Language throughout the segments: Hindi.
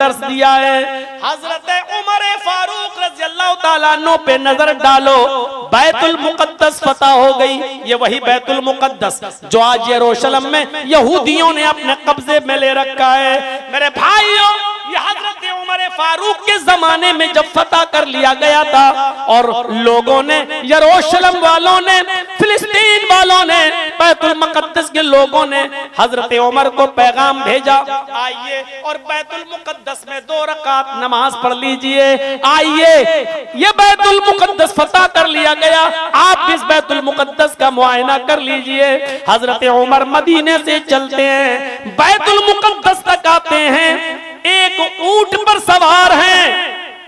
दर्श दिया है। हजरत उमर फारूक रज़ी अल्लाह ताला अन्हु पे नजर डालो, बैतुल मुकद्दस फतह हो गई। ये वही बैतुल मुकद्दस जो आज यरूशलेम में यहूदियों ने अपने कब्जे में ले रखा है। मेरे भाइयों, ये हजरत उमर फारूक के जमाने में जब फतह कर लिया गया था और लोगों ने, यरूशलेम वालों ने, फिलिस्तीन वालों ने, बैतुल मुकद्दस के लोगों ने हजरत उमर को पैगाम भेजा, आइए और बैतुल मुकद्दस में 2 रकात नमाज पढ़ लीजिए। आइए, ये बैतुल मुकद्दस फतह कर लिया गया, आप इस बैतुल मुकद्दस का मुआयना कर लीजिए। हजरत उमर मदीने से चलते हैं, बैतुल मुकद्दस तक आते हैं, एक ऊंट पर सवार हैं,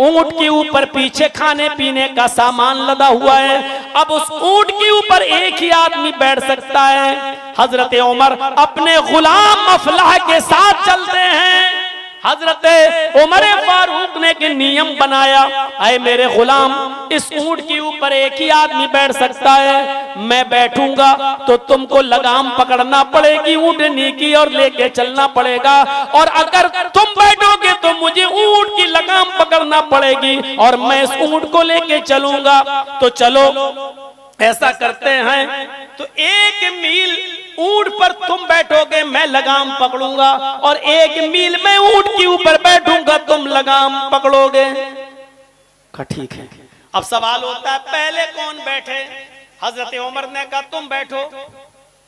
ऊंट के ऊपर पीछे खाने पीने का सामान लदा हुआ है। अब उस ऊंट के ऊपर एक ही आदमी बैठ सकता है। हजरत उमर अपने गुलाम अफलाह के साथ चलते हैं। हजरत उमर फारूक ने के नियम बनाया, अरे मेरे गुलाम, इस ऊंट के ऊपर एक ही आदमी बैठ सकता है, मैं बैठूंगा तो तुमको लगाम पकड़ना पड़ेगी ऊंटनी की और लेके चलना पड़ेगा, और अगर तुम बैठोगे तो मुझे ऊंट की लगाम पकड़ना पड़ेगी और मैं इस ऊंट को लेके चलूंगा। तो चलो ऐसा करते हैं, तो 1 मील ऊंट पर तुम बैठोगे, मैं लगाम पकड़ूंगा, और 1 मील में ऊंट के ऊपर बैठूंगा, तुम लगाम पकड़ोगे। ठीक है। अब सवाल होता है, पहले कौन बैठे? हजरत उमर ने कहा तुम बैठो।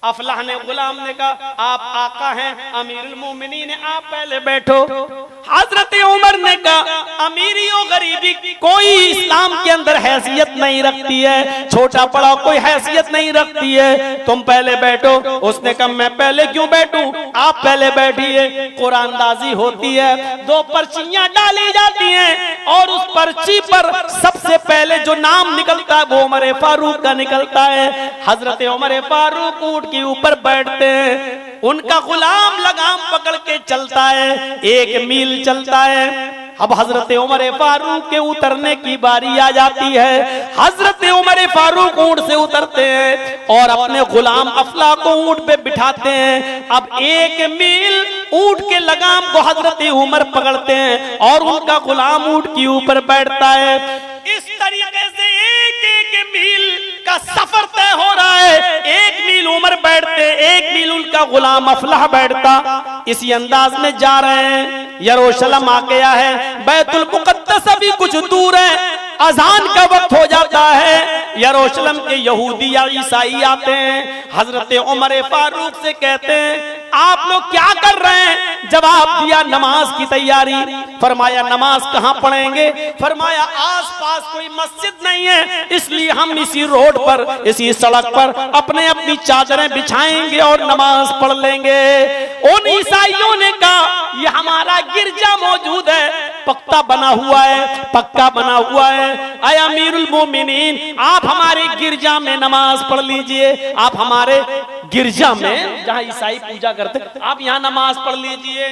अफलाह ने, गुलाम ने कहा आप आका हैं, अमीरुल मोमिनीन, आप पहले बैठो। हजरत उमर ने कहा अमीरी और गरीबी कोई इस्लाम के अंदर हैसियत नहीं रखती है, छोटा बड़ा कोई हैसियत नहीं रखती है, तुम पहले बैठो। उसने कहा मैं पहले क्यों बैठूं, आप पहले बैठिए। कुरानदाजी होती है, 2 पर्चियां डाली जाती हैं और उस पर्ची पर सबसे पहले जो नाम निकलता है वो उमर फारूक का निकलता है। हजरत उमर फारूक ऊंट के ऊपर बैठते हैं, उनका गुलाम लगाम पकड़ के चलता है, 1 मील चलता है। अब हजरत उमर फारूक के उतरने की बारी आ जाती है। हजरत उमर फारूक ऊंट से उतरते हैं और अपने गुलाम अफला को ऊंट पे बिठाते हैं। अब 1 मील ऊंट के लगाम को हजरत उमर पकड़ते हैं और उनका गुलाम ऊंट के ऊपर बैठता है। इस तरीके से 1 मील का सफर तय हो रहा है। 1 मील उमर बैठते, 1 मील उनका गुलाम अफलाह बैठता। इसी अंदाज में जा रहे हैं, यरूशलेम आ गया है, बैतुल मुकद्दस अभी कुछ दूर है, अजान का वक्त हो जाता है। यरूशलेम के यहूदी या ईसाई आते हैं, हजरत उमर फारूक से कहते हैं आप लोग क्या कर रहे हैं? जवाब दिया नमाज की तैयारी। फरमाया नमाज कहाँ पढ़ेंगे? फरमाया आसपास कोई मस्जिद नहीं है, इसलिए हम इसी रोड पर, इसी सड़क पर अपनी चादरें बिछाएंगे और नमाज पढ़ लेंगे। उन ईसाइयों ने कहा ये हमारा गिरजा मौजूद है, पक्का बना हुआ है, पक्का बना हुआ है। ऐ अमीरुल मोमिनीन, आप हमारे गिरजा में नमाज पढ़ लीजिए, आप हमारे गिरजा में जहाँ ईसाई पूजा करते आप यहाँ नमाज पढ़ लीजिए।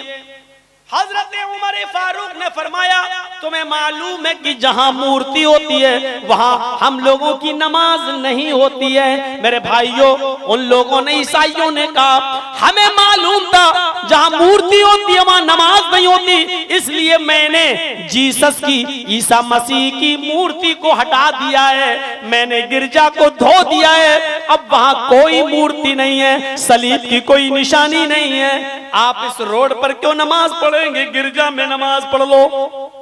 हजरत उमर फारूक ने फरमाया तुम्हें मालूम है कि जहाँ मूर्ति होती है वहाँ हम लोगों की नमाज नहीं होती है। मेरे भाइयों, उन लोगों ने, ईसाइयों ने कहा हमें मालूम था जहाँ मूर्ति होती है वहाँ नमाज नहीं होती, इसलिए मैंने जीसस की, ईसा मसीह की मूर्ति को हटा दिया है, मैंने गिरजा को धो दिया है, अब वहाँ कोई मूर्ति नहीं है, सलीब की कोई निशानी नहीं है। आप इस रोड पर क्यों नमाज पढ़ेंगे, गिरजा में नमाज पढ़ लो।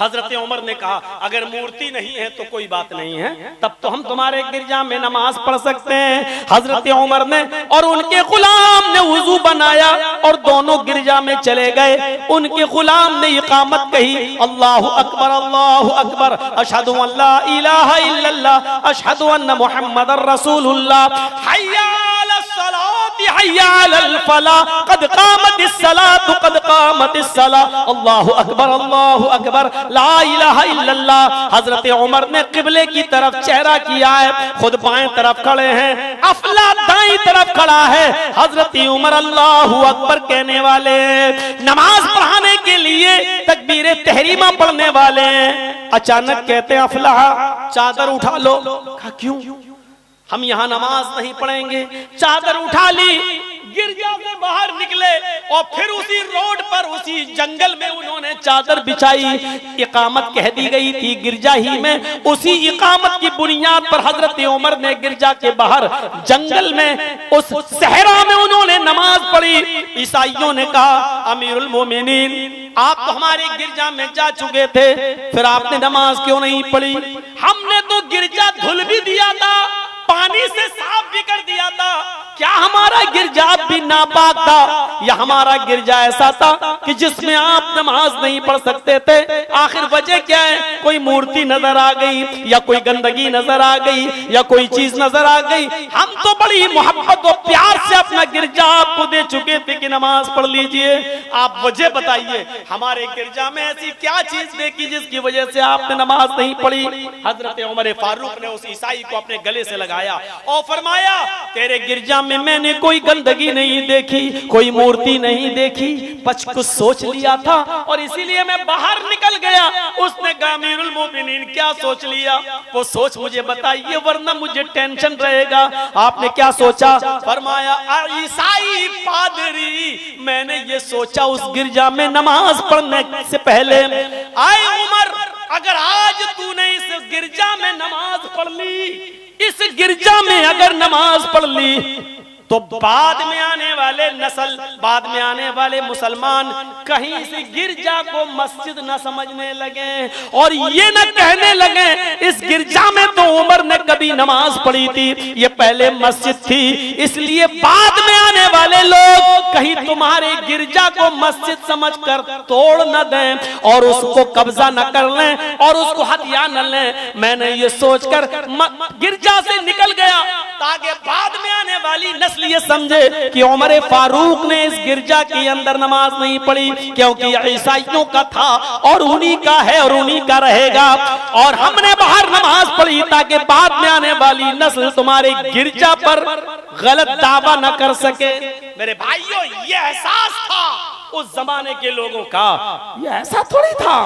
हजरत उमर ने कहा अगर मूर्ति नहीं है तो कोई बात नहीं है, तब तो हम तुम्हारे गिरजा में नमाज पढ़ सकते हैं। हजरत उमर ने और उनके गुलाम ने वुजू बनाया और दोनों गिरजा में चले गए। उनके गुलाम ने इकामत कही, अल्लाहु अकबर, अल्लाहु अकबर, अशहदु अल्ला इलाहा इल्लल्लाह, अशहदु अन्न मुहम्मदर रसूलुल्लाह, हय्या अलस सलात, हय्या अलल फलाह, कद कामतिस सलात, कद कामतिस सलाह, अल्लाहु अकबर, अल्लाहु अकबर, ला इलाहा इल्लल्लाह। हजरत उमर ने किबले की तरफ चेहरा किया है, खुद बाएं तरफ खड़े हैं, अफला दाईं तरफ खड़ा है। हजरत उमर अल्लाहु अकबर कहने वाले हैं, नमाज पढ़ाने के लिए तकबीरे तहरीमा पढ़ने वाले हैं। अचानक कहते हैं अफला चादर उठा लो। कहा क्यों? हम यहाँ नमाज नहीं पढ़ेंगे। चादर उठा ली, गिरजा से बाहर निकले और फिर उसी रोड पर उसी जंगल में उन्होंने चादर बिछाई। इकामत कह दी गई थी गिरजा ही में। उसी इकामत की बुनियाद पर हजरत उमर ने गिरजा के बाहर जंगल में उस सहरा में उन्होंने नमाज पढ़ी। ईसाइयों ने कहा अमीरुल मोमिनीन आप तो हमारे गिरजा में जा चुके थे, फिर आपने नमाज क्यों नहीं पढ़ी? हमने तो गिरजा धुल भी दिया था, पानी से साफ भी कर दिया था। क्या हमारा गिरजा भी नापाक था या हमारा गिरजा ऐसा था कि जिसमें आप नमाज नहीं पढ़ सकते थे? आखिर वजह क्या है? कोई मूर्ति नजर आ गई या कोई गंदगी नजर आ गई या कोई चीज नजर आ गई? हम तो बड़ी मोहब्बत और प्यार से अपना गिरजा आपको दे चुके थे कि नमाज पढ़ लीजिए। आप वजह बताइए, हमारे गिरजा में ऐसी क्या चीज देखी जिसकी वजह से आपने नमाज नहीं पढ़ी? हजरत उमर फारूक ने उस ईसाई को अपने गले से लगाया और फरमाया तेरे गिरजा में मैंने कोई गंदगी नहीं देखी, कोई मूर्ति नहीं देखी, कुछ सोच लिया था और इसीलिए मैं बाहर निकल गया। उसने कहा अमीरुल मोमिनीन क्या सोच लिया? वो सोच मुझे बताइए वरना मुझे टेंशन रहेगा। आपने क्या सोचा? फरमाया ईसाई पादरी मैंने ये सोचा उस गिरजा में नमाज पढ़ने से पहले, आए उमर अगर आज तूने इस गिरजा में नमाज पढ़ ली, इस गिरजा में अगर नमाज पढ़ ली तो बाद में आने वाले नस्ल, बाद में आने वाले मुसलमान कहीं इस गिरजा को मस्जिद न समझने लगे और ये न कहने लगे इस गिरजा में तो उमर ने कभी नमाज पढ़ी थी, ये पहले मस्जिद थी। इसलिए बाद में आने वाले लोग कहीं तुम्हारे गिरजा को मस्जिद समझकर तोड़ न दें और उसको कब्जा न कर लें और उसको हथिया न लें। मैंने ये सोचकर गिरजा से निकल गया ताकि बाद में आने वाली नस्ल ये समझे कि उमर फारूक ने इस गिरजा के अंदर नमाज नहीं पढ़ी, क्योंकि ईसाइयों का था और उन्हीं का है और उन्हीं का रहेगा, और हमने बाहर नमाज पढ़ी ताकि बाद में आने वाली नस्ल तुम्हारे गिरजा पर गलत दावा न कर सके। मेरे भाइयों ये एहसास था उस जमाने के लोगों का, ये ऐसा थोड़ी था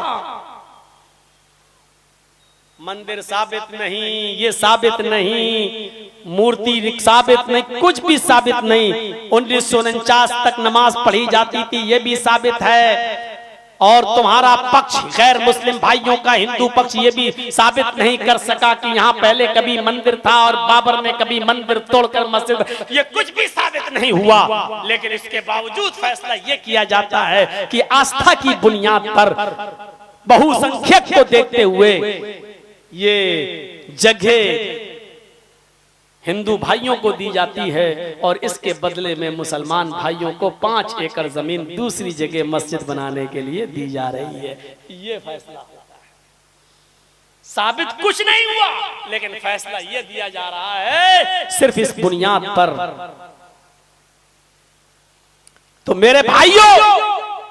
मंदिर साबित नहीं, ये साबित नहीं, मूर्ति साबित नहीं, कुछ भी साबित नहीं। 1949 तक नमाज पढ़ी जाती थी, ये भी साबित है। और तुम्हारा पक्ष गैर मुस्लिम भाइयों का हिंदू पक्ष ये भी साबित नहीं कर सका कि यहाँ पहले कभी मंदिर था और बाबर ने कभी मंदिर तोड़कर मस्जिद, ये कुछ भी साबित नहीं हुआ। लेकिन इसके बावजूद फैसला ये किया जाता है कि आस्था की बुनियाद पर बहुसंख्यक को देखते हुए ये जगह हिंदू भाइयों को दी जाती है और इसके बदले में मुसलमान भाइयों को 5 एकड़ जमीन दूसरी जगह मस्जिद बनाने के लिए दी जा रही है। ये फैसला होता है, साबित कुछ नहीं हुआ लेकिन फैसला ये दिया जा रहा है सिर्फ इस बुनियाद पर। तो मेरे भाइयों,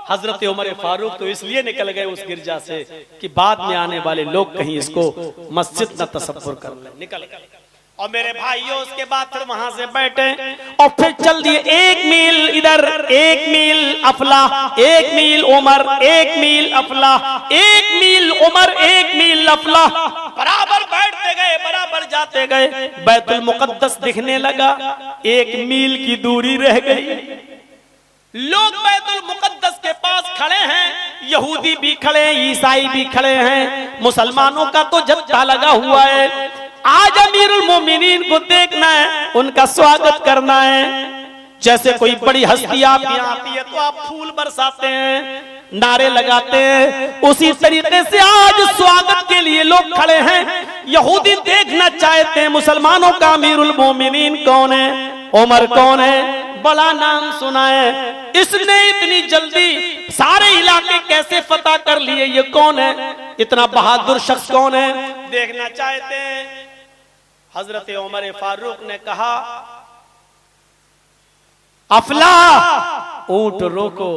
हजरत उमर फारूक तो इसलिए निकल गए उस गिरजा से कि बाद में आने वाले लोग कहीं इसको मस्जिद न तसव्वुर कर लें, निकल गए। और मेरे भाइयों उसके बाद फिर वहां से बैठे और फिर चल दिए 1 मील इधर, 1 मील अफला, 1 मील उमर, 1 मील अफला, 1 मील उमर, 1 मील अफला, बराबर बैठते गए, बराबर जाते गए। बैतुल मुकद्दस दिखने लगा, 1 मील की दूरी रह गई। लोग बैतुल मुकद्दस के पास खड़े हैं, यहूदी भी खड़े हैं, ईसाई भी खड़े हैं, मुसलमानों का तो जत्था लगा हुआ है। आज अमीरुल मोमिनीन को देखना है, उनका स्वागत करना है। जैसे कोई बड़ी हस्ती आपकी आती है तो आप फूल बरसाते हैं, नारे लगाते हैं, उसी तरीके से आज स्वागत के लिए लोग खड़े हैं। यहूदी देखना चाहते हैं मुसलमानों का अमीरुल मोमिनीन कौन है, उमर कौन है, बड़ा नाम सुना है, इसने इतनी जल्दी सारे इलाके कैसे फतह कर लिए, ये कौन है, इतना बहादुर शख्स कौन है, देखना चाहते हैं। हजरत उमर फारूक ने कहा अफला, ऊंट रोको,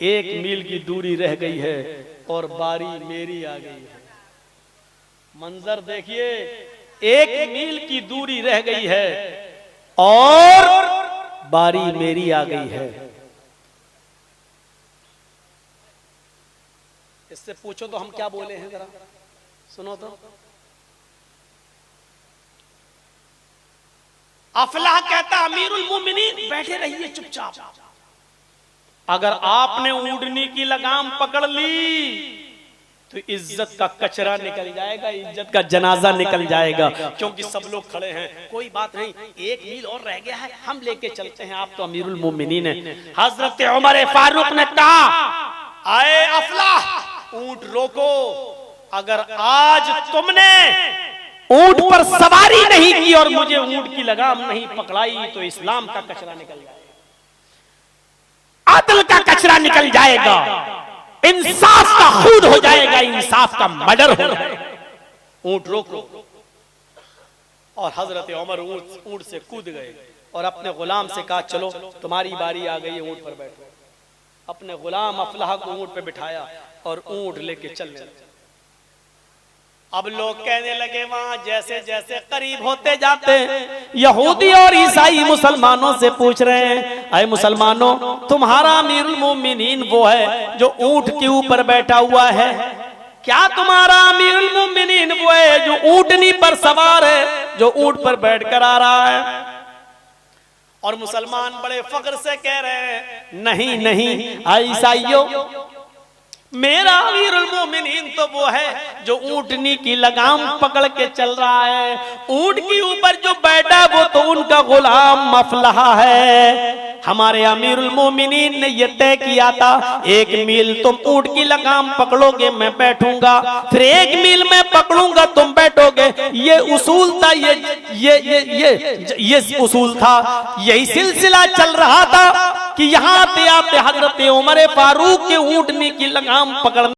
1 मील की दूरी रह गई है और बारी मेरी आ गई है। मंजर देखिए, 1 मील की दूरी रह गई है और बारी मेरी आ गई है। इससे पूछो तो हम क्या बोले हैं, जरा सुनो तो। अफलाह कहता अमीरुल मोमिनीन बैठे रहिए चुपचाप, अगर आपने ऊँटनी की लगाम पकड़ ली तो इज्जत का कचरा निकल जाएगा, इज्जत का जनाजा निकल जाएगा, क्योंकि सब लोग खड़े हैं, कोई बात नहीं, 1 मील और रह गया है, हम लेके चलते हैं, आप तो अमीरुल मोमिनीन हैं। हजरत उमर फारूक ने कहा, आए अफलाह, ऊंट रोको, अगर आज तुमने ऊंट पर सवारी नहीं की और मुझे ऊंट की लगाम नहीं पकड़ाई तो इस्लाम का कचरा निकल जाएगा, अदल का कचरा निकल जाएगा, इंसाफ का खून हो जाएगा, इंसाफ का मर्डर हो जाएगा। ऊंट रोको। और हजरत उमर ऊंट से कूद गए और अपने गुलाम से कहा, चलो तुम्हारी बारी आ गई, ऊंट पर बैठो। अपने गुलाम अफलाह को ऊंट पे बिठाया और ऊंट लेके चलने लगे। अब लोग कहने लगे, वहां जैसे जैसे करीब होते जाते यहूदी और ईसाई मुसलमानों से पूछ रहे हैं, अरे मुसलमानों, तुम्हारा अमीरुल मोमिनीन वो है जो ऊंट के ऊपर बैठा हुआ है, क्या तुम्हारा अमीरुल मोमिनीन वो है जो ऊंटनी पर सवार है, जो ऊंट पर बैठकर आ रहा है? और मुसलमान बड़े फख्र से कह रहे हैं, नहीं नहीं ईसाइयों, मेरा अमीरुल मोमिनीन तो वो है जो ऊंटनी की लगाम पकड़ के चल रहा है, ऊंट के ऊपर जो बैठा वो तो उनका गुलाम अफलाह है। हमारे अमीरुल मोमिनीन ने ये तय किया था, 1 मील तुम ऊंट की लगाम पकड़ोगे मैं बैठूंगा, फिर 1 मील मैं पकड़ूंगा तुम बैठोगे। ये उसूल था, ये उसूल था, यही सिलसिला चल रहा था कि यहाँ आते आते हजरत उमर फारूक के ऊंटनी की लगाम पकड़